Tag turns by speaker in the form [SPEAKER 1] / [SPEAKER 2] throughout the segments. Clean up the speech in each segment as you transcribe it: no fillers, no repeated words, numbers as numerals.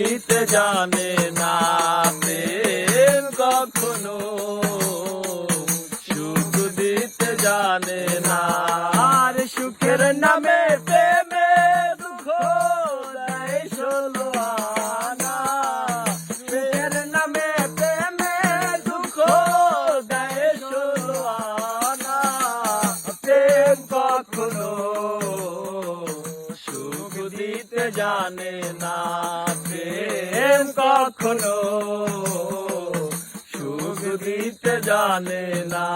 [SPEAKER 1] দিতে জানে না প্রেম কখনো সুখ দিতে জানে না। আর সুখের নামে প্রেমে দুঃখ দেয় ষোলো আনা। সুখের নামে প্রেমে দুঃখ দেয় ষোলো আনা। প্রেম কখনো সুখ দিতে জানে না প্রেম কখনো সুখ দিতে জানে না।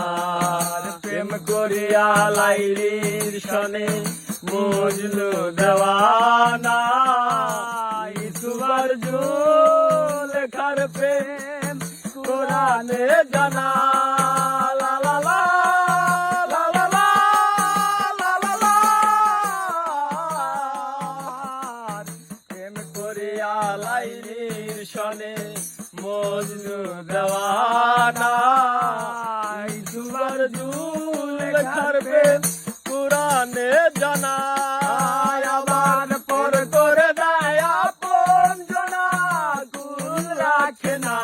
[SPEAKER 1] প্রেম করিয়া লাইলির সনে মজনু দেওয়ানা। ইসুবার লেখার প্রেম কোরআনে জানা। লাইলির সনে মজনু দেওয়ানা। ইসুবার লেখার প্রেম কোরআনে জানা। আবার পর করে দেয় আপন জনা কুল রাখে না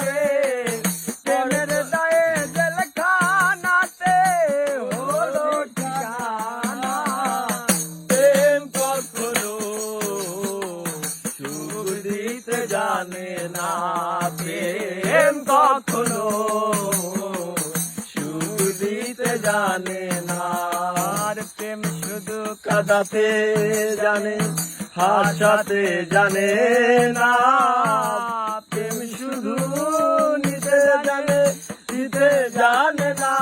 [SPEAKER 1] রে। প্রেমের দায়ে জেলখানাতে হলো ঠিকানা। প্রেম কখনো সুখ দিতে জানে না প্রেম কখনো সুখ দিতে জানে না। আর প্রেম শুধু কাঁদাতে জানে হাসাতে জানে না। প্রেম শুধু নিতে জানে দিতে জানে না।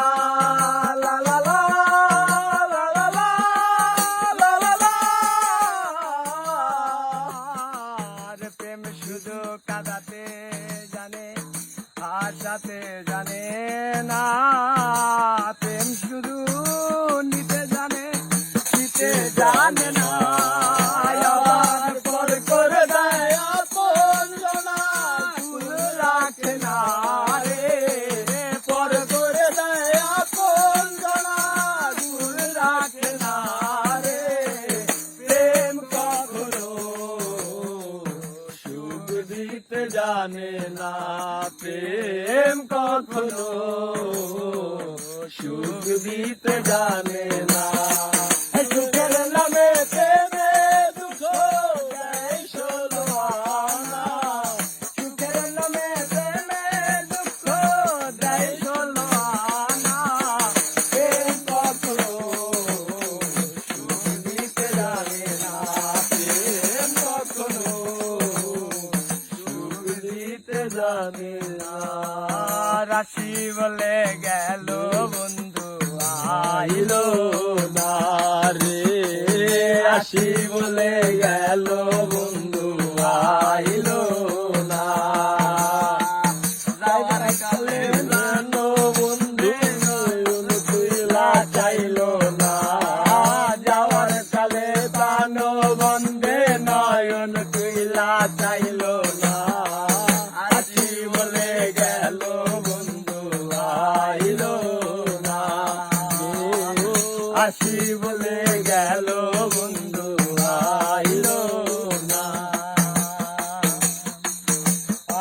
[SPEAKER 1] লা লা লা লা লা লা লা লা লা। আর প্রেম শুধু কাঁদাতে জানে হাসাতে জানে না। প্রেম শুধু নিতে জানে দিতে জানে না। আবার পর করে দেয় আপন জনা কুল রাখে না রে। পর করে দেয় আপন জনা কুল রাখে না রে। প্রেম কখনো সুখ দিতে জানে না প্রেম কখনো সুখ দিতে জানে না। সুখের নামে প্রেমে দুঃখ দেয় ষোলো আনা। সুখের নামে প্রেমে দুঃখ দেয় ষোলো আনা। প্রেম কখনো সুখ দিতে জানে না প্রেম কখনো সুখ দিতে জানে না। রাশি বলে গেল বন্ধু আইলো না রে। রাশি বলে গেল বন্ধু আইলো না। যাওয়ার কালে জানো বন্ধু নয়ন তুইলা চাইলো না। যাওয়ার কালে জানো বন্ধে নয়ন তুইলা চাইলো না। আসি বলে গেল বন্ধু আইলো না। আসি বলে গেল বন্ধু আইলো না।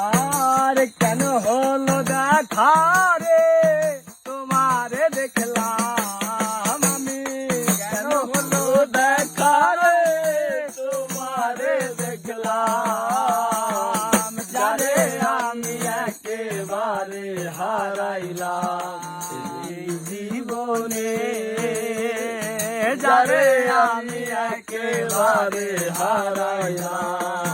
[SPEAKER 1] আর কেন হলো দেখা রে তোমারে দেখলাম আমি। কেন হলো দেখা রে তোমারে দেখলাম। যারে আমি একেবারে হারাইলাম এই জীবনে। যারে আমি একেবারে হারাইলাম